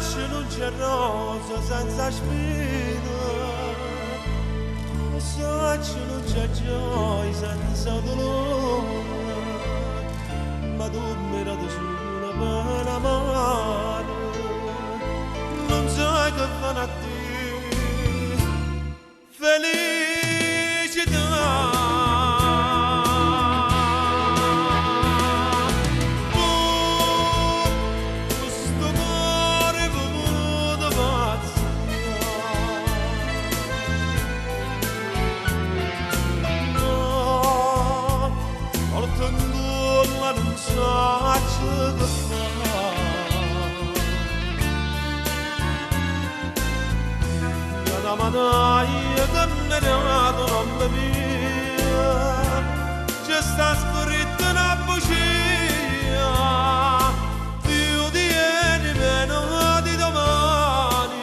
faccia non c'è rosa senza spina, questo faccia non c'è gioia senza dolore, ma tu mi radi solo per amare, non sai che fanno a te felicità. Ma dai che mi ha dato nome mia, c'è sta scritto una bugia, più di ieri meno di domani,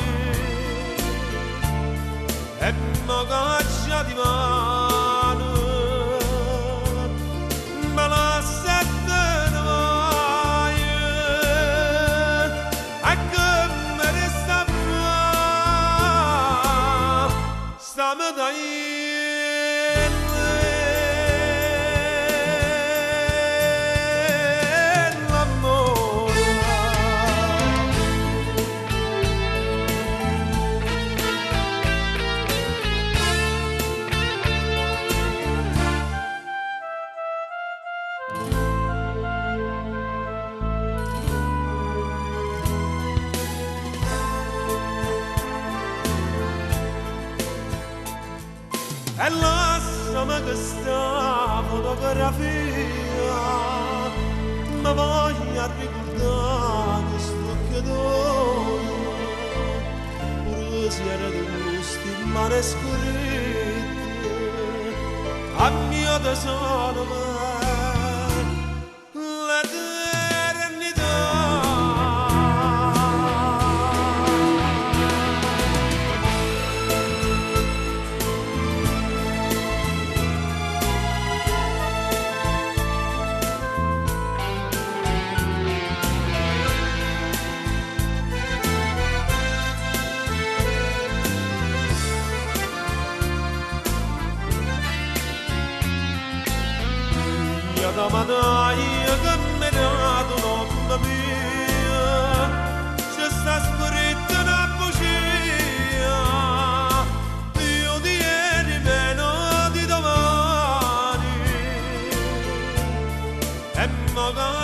e mi caccia di mano, ma la sette ne vai, e che mi resta stiamo dai l'amore. E lasciami questa fotografia, ma voglio ricordare questo occhiatoio, pure se era di gusti male scorretti, a mio tesoro l'eternità. Da madai che mi ha dato nome mia, c'è sta scritto una bugia, più di ieri meno di domani, e magari